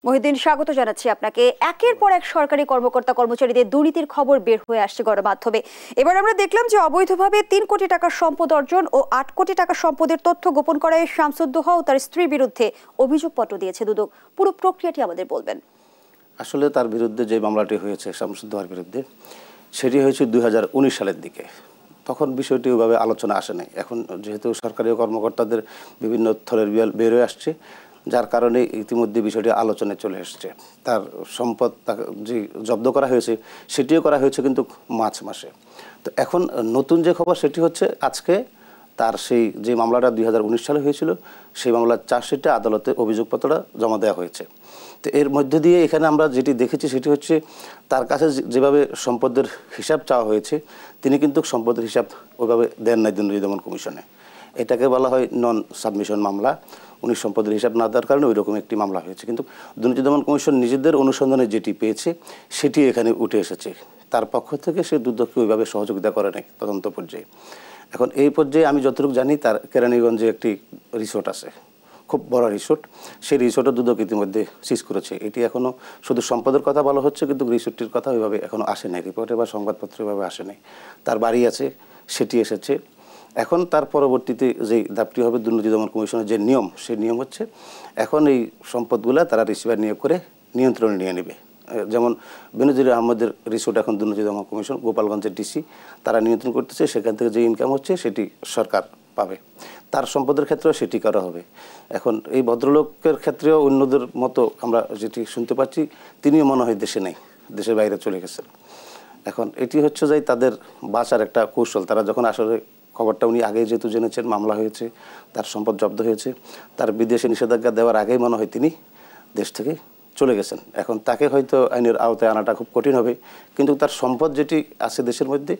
মহিউদ্দিন, স্বাগত জানাচ্ছি আপনাকে। একের পর এক সরকারি কর্মকর্তা কর্মচারীদের দুর্নীতির খবর বের হয়ে আসছে গণমাধ্যমে। এবার আমরা দেখলাম যে অবৈধভাবে ৩ কোটি টাকার সম্পদ অর্জন ও ৮ কোটি টাকা সম্পদের তথ্য গোপন করায় শামসুদ্দোহা ও তার স্ত্রীর বিরুদ্ধে অভিযোগপত্র দিয়েছে দুদক। পুরো প্রক্রিয়াটি আমাদের বলবেন। আসলে তার বিরুদ্ধে যে মামলাটি হয়েছে শামসুদ্দোহার বিরুদ্ধে, সেটি হয়েছে ২০১৯ সালের দিকে। তখন বিষয়টি ওইভাবে আলোচনা আসে নাই। এখন যেহেতু সরকারি কর্মকর্তাদের বিভিন্ন স্থলের বের হয়ে আসছে, যার কারণে ইতিমধ্যে বিষয়টি আলোচনায় চলে এসছে। তার সম্পদ যে জব্দ করা হয়েছে সেটিও করা হয়েছে কিন্তু মার্চ মাসে। তো এখন নতুন যে খবর সেটি হচ্ছে আজকে তার সেই যে মামলাটা ২০১৯ সালে হয়েছিল সেই মামলার চার্জশিটে আদালতে অভিযোগপত্রটা জমা দেওয়া হয়েছে। তো এর মধ্য দিয়ে এখানে আমরা যেটি দেখেছি সেটি হচ্ছে তার কাছে যেভাবে সম্পদের হিসাব চাওয়া হয়েছে, তিনি কিন্তু সম্পদের হিসাব ওইভাবে দেন নাই দুর্নীতি দমন কমিশনে। এটাকে বলা হয় নন সাবমিশন মামলা। উনি সম্পদের হিসাব না দেওয়ার কারণে ওই রকম একটি মামলা হয়েছে। কিন্তু দুর্নীতি দমন কমিশন নিজেদের অনুসন্ধানে যেটি পেয়েছে সেটি এখানে উঠে এসেছে। তার পক্ষ থেকে সে দুদককে ওইভাবে সহযোগিতা করে নাই তদন্ত পর্যায়ে। এখন এই পর্যায়ে আমি যতটুকু জানি তার কেরানীগঞ্জে একটি রিসোর্ট আছে, খুব বড় রিসোর্ট। সেই রিসোর্টও দুদক ইতিমধ্যে সিজ করেছে। এটি এখনও শুধু সম্পদের কথা বলা হচ্ছে, কিন্তু রিসোর্টটির কথা ওইভাবে এখনও আসে নাই, রিপোর্টে বা সংবাদপত্রে ওইভাবে আসে নাই। তার বাড়ি আছে, সেটি এসেছে। এখন তার পরবর্তীতে যেই ধাপটি হবে দুর্নীতি দমন কমিশনের যে নিয়ম, সেই নিয়ম হচ্ছে এখন এই সম্পদগুলো তারা রিসিভার নিয়োগ করে নিয়ন্ত্রণে নিয়ে নেবে। যেমন বেনজির আহমেদের রিসোর্ট এখন দুর্নীতি দমন কমিশন, গোপালগঞ্জের ডিসি তারা নিয়ন্ত্রণ করতেছে। সেখান থেকে যে ইনকাম হচ্ছে সেটি সরকার পাবে। তার সম্পদের ক্ষেত্রেও সেটি করা হবে। এখন এই ভদ্রলোকের ক্ষেত্রেও অন্যদের মতো আমরা যেটি শুনতে পাচ্ছি, তিনিও মনে হয় দেশে নেই, দেশের বাইরে চলে গেছেন। এখন এটি হচ্ছে যে তাদের বাঁচার একটা কৌশল। তারা যখন আসলে খবরটা উনি আগেই যেহেতু জেনেছেন মামলা হয়েছে, তার সম্পদ জব্দ হয়েছে, তার বিদেশে নিষেধাজ্ঞা দেওয়ার আগেই মনে হয় তিনি দেশ থেকে চলে গেছেন। এখন তাকে হয়তো আইনের আওতায় আনাটা খুব কঠিন হবে, কিন্তু তার সম্পদ যেটি আছে দেশের মধ্যে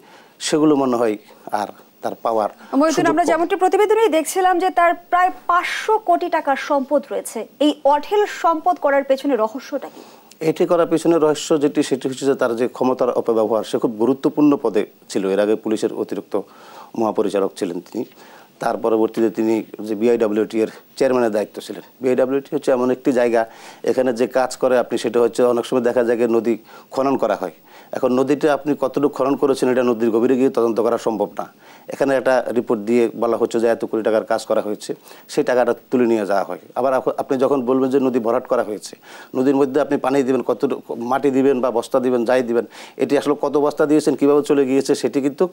সেগুলো মনে হয় আর তার পাওয়ার। আমরা যেমনটি প্রতিবেদনে দেখছিলাম যে তার প্রায় ৫০০ কোটি টাকার সম্পদ রয়েছে। এই অঢেল সম্পদ করার পেছনে রহস্যটা কি? এটি করার পেছনে রহস্য যেটি সেটি হচ্ছে যে তার যে ক্ষমতার অপব্যবহার। সে খুব গুরুত্বপূর্ণ পদে ছিল, এর আগে পুলিশের অতিরিক্ত মহাপরিচালক ছিলেন তিনি। তার পরবর্তীতে তিনি যে বিআইডব্লিউটি এর চেয়ারম্যানের দায়িত্ব ছিলেন। বিআইডব্লিউটি হচ্ছে এমন একটি জায়গা, এখানে যে কাজ করে আপনি সেটা হচ্ছে অনেক সময় দেখা যায় নদী খনন করা হয়। এখন নদীটা আপনি কতটুকু খনন করেছেন এটা নদীর গভীরে গিয়ে তদন্ত করা সম্ভব না। এখানে একটা রিপোর্ট দিয়ে বলা হচ্ছে যে এত কোটি টাকার কাজ করা হয়েছে, সেই টাকাটা তুলে নিয়ে যাওয়া হয়। আবার আপনি যখন বলবেন যে নদী ভরাট করা হয়েছে, নদীর মধ্যে আপনি পানি দিবেন, কতটুকু মাটি দিবেন বা বস্তা দিবেন, যাই দিবেন, এটি আসলে কত বস্তা দিয়েছেন, কীভাবে চলে গিয়েছে সেটি কিন্তু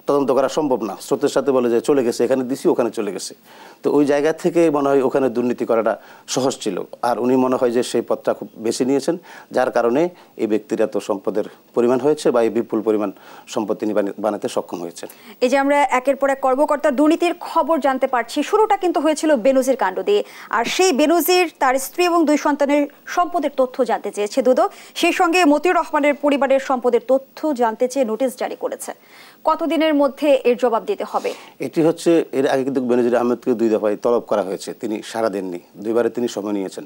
তদন্ত করা সম্ভব না। স্রোতের সাথে বলে যে চলে গেছে, এখানে দিছি ওখানে চলে গেছে। তো ওই জায়গা থেকে মনে হয় ওখানে দুর্নীতি করাটা সহজ ছিল। আর উনি মনে হয় যে সেই পথটা খুব বেশি নিয়েছেন, যার কারণে এই ব্যক্তির এত সম্পদের পরিমাণ হয়েছে বা এই বিপুল পরিমাণ সম্পদ তিনি বানাতে সক্ষম হয়েছেন। এই যে আমরা একের পর এক কর্মকর্তার দুর্নীতির খবর জানতে পারছি, শুরুটা কিন্তু হয়েছিল বেনজির কাণ্ড দিয়ে। আর সেই বেনজির, তার স্ত্রী এবং 2 সন্তানের সম্পদের তথ্য জানতে চেয়েছে দুদক। সেই সঙ্গে মতিউর রহমানের পরিবারের সম্পদের তথ্য জানতে চেয়ে নোটিশ জারি করেছে। কতদিনের মধ্যে এর জবাব দিতে হবে? এটি হচ্ছে এর আগে কিন্তু বেনজির আহমেদকে 2 দফায় তলব করা হয়েছে, তিনি সাড়া দেননি। 2বারে তিনি সময় নিয়েছেন।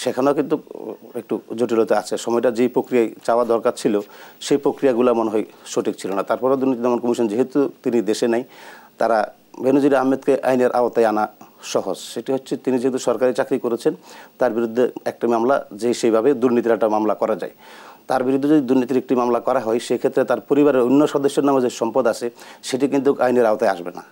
সেখানেও কিন্তু একটু জটিলতা আছে। সময়টা যেই প্রক্রিয়ায় চাওয়া দরকার ছিল সেই প্রক্রিয়াগুলো মনে হয় সঠিক ছিল না। তারপরেও দুর্নীতি দমন কমিশন যেহেতু তিনি দেশে নাই, তারা বেনজির আহমেদকে আইনের আওতায় আনা সহজ। সেটি হচ্ছে তিনি যেহেতু সরকারি চাকরি করেছেন, তার বিরুদ্ধে একটা মামলা যে সেইভাবে দুর্নীতির একটা মামলা করা যায়। তার বিরুদ্ধে যদি দুর্নীতির একটি মামলা করা হয়, সেক্ষেত্রে তার পরিবারের অন্য সদস্যের নামে যে সম্পদ আছে সেটি কিন্তু আইনের আওতায় আসবে না।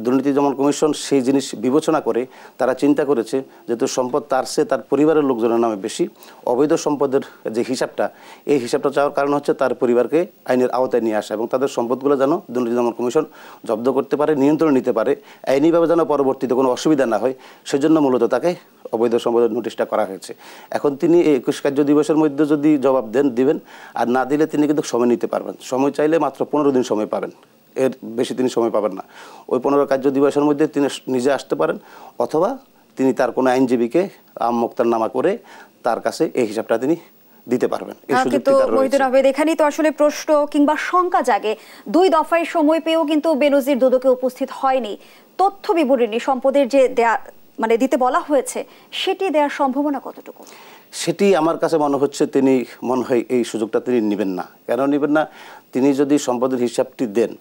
দুর্নীতি দমন কমিশন সেই জিনিস বিবেচনা করে তারা চিন্তা করেছে যেহেতু সম্পদ তার চেয়ে তার পরিবারের লোকজনের নামে বেশি, অবৈধ সম্পদের যে হিসাবটা, এই হিসাবটা চাওয়ার কারণ হচ্ছে তার পরিবারকে আইনের আওতায় নিয়ে আসা এবং তাদের সম্পদগুলো যেন দুর্নীতি দমন কমিশন জব্দ করতে পারে, নিয়ন্ত্রণ নিতে পারে, আইনিভাবে যেন পরবর্তীতে কোনো অসুবিধা না হয়, সেজন্য মূলত তাকে অবৈধ সম্পদের নোটিশটা করা হয়েছে। এখন তিনি 21 কার্য দিবসের মধ্যে যদি জবাব দিবেন, আর না দিলে তিনি কিন্তু সময় নিতে পারবেন। সময় চাইলে মাত্র 15 দিন সময় পাবেন, এর বেশি তিনি সময় পাবেন না। ওই 15 কার্য দিবসের মধ্যে তিনি নিজে আসতে পারেন, অথবা তিনি তার কোনো আইনজীবীকে মোক্তারনামা করে তার কাছে এই হিসাবটা তিনি দিতে পারবেন। কিন্তু মহিউদ্দিন আহমেদ, এখানেই তো আসলে প্রশ্ন কিংবা শঙ্কা জাগে। 2 দফায় সময় পেয়েও কিন্তু বেনজির দুদকে উপস্থিত হয়নি। তথ্য বিবরণী সম্পদের যে দিতে বলা হয়েছে, সেটি দেওয়ার সম্ভাবনা কতটুকু? সেটি আমার কাছে মনে হচ্ছে তিনি মনে হয় এই সুযোগটা তিনি নেবেন না। কেন নেবেন না? তিনি যদি সম্পদের হিসাবটি দেন,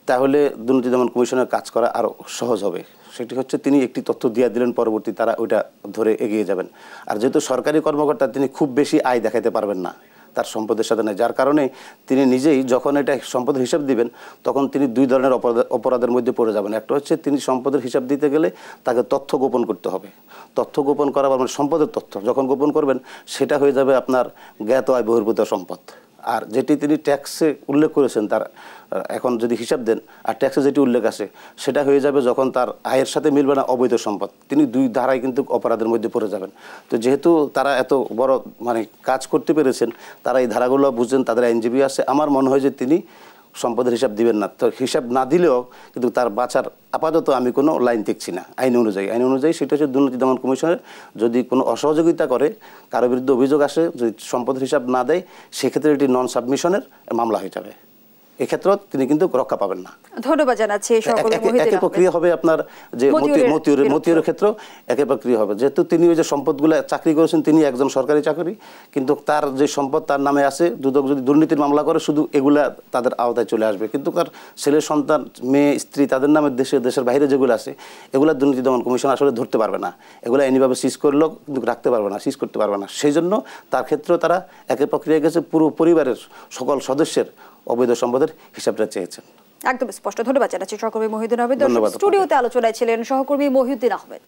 তাহলে দুর্নীতি দমন কমিশনের কাজ করা আরও সহজ হবে। সেটি হচ্ছে তিনি একটি তথ্য দিয়ে দিলেন, পরবর্তী তারা ওইটা ধরে এগিয়ে যাবেন। আর যেহেতু সরকারি কর্মকর্তা, তিনি খুব বেশি আয় দেখাতে পারবেন না তার সম্পদের সাথে নেই, যার কারণে তিনি নিজেই যখন এটা সম্পদের হিসাব দিবেন তখন তিনি দুই ধরনের অপরাধের মধ্যে পড়ে যাবেন। একটা হচ্ছে তিনি সম্পদের হিসাব দিতে গেলে তাকে তথ্য গোপন করতে হবে। তথ্য গোপন করা মানে সম্পদের তথ্য যখন গোপন করবেন সেটা হয়ে যাবে আপনার জ্ঞাত আয় বহির্ভূত সম্পদ। আর যেটি তিনি ট্যাক্সে উল্লেখ করেছেন তার এখন যদি হিসাব দেন আর ট্যাক্সে যেটি উল্লেখ আছে সেটা হয়ে যাবে যখন তার আয়ের সাথে মিলবে না অবৈধ সম্পদ, তিনি দুই ধারায় কিন্তু অপরাধের মধ্যে পড়ে যাবেন। তো যেহেতু তারা এত বড় মানে কাজ করতে পেরেছেন, তারা এই ধারাগুলো বুঝছেন, তাদের আইনজীবী আছে, আমার মনে হয় যে তিনি সম্পদের হিসাব দিবেন না। তো হিসাব না দিলেও কিন্তু তার বাঁচার আপাতত আমি কোনো লাইন দেখছি না আইন অনুযায়ী। সেটা হচ্ছে দুর্নীতি দমন কমিশনের যদি কোনো অসহযোগিতা করে, কারো বিরুদ্ধে অভিযোগ আসে, যদি সম্পদের হিসাব না দেয়, সেক্ষেত্রে এটি নন সাবমিশনের মামলা হয়ে যাবে। এক্ষেত্রেও তিনি কিন্তু রক্ষা পাবেন না। ধন্যবাদ জানাচ্ছি। একই প্রক্রিয়া হবে আপনার যে মতিউরের ক্ষেত্রেও একই প্রক্রিয়া হবে। যেহেতু তিনি ওই যে সম্পদগুলো চাকরি করেছেন, তিনি একজন সরকারি চাকরি, কিন্তু তার যে সম্পদ তার নামে আছে, দুদক যদি দুর্নীতির মামলা করে শুধু এগুলা তাদের আওতায় চলে আসবে। কিন্তু তার ছেলে সন্তান, মেয়ে, স্ত্রী, তাদের নামে দেশের বাইরে যেগুলো আছে এগুলো দুর্নীতি দমন কমিশন আসলে ধরতে পারবে না। এগুলো আইনিভাবে সিজ করলেও কিন্তু রাখতে পারবে না, সিজ করতে পারবে না। সেই জন্য তার ক্ষেত্রেও তারা একই প্রক্রিয়া গেছে, পুরো পরিবারের সকল সদস্যের অবৈধ সম্পদের হিসাবটা চেয়েছেন। একদম স্পষ্ট। ধন্যবাদ জানাচ্ছি সহকর্মী মহিউদ্দিন আহমেদ। স্টুডিওতে আলোচনায় ছিলেন সহকর্মী মহিউদ্দিন আহমেদ।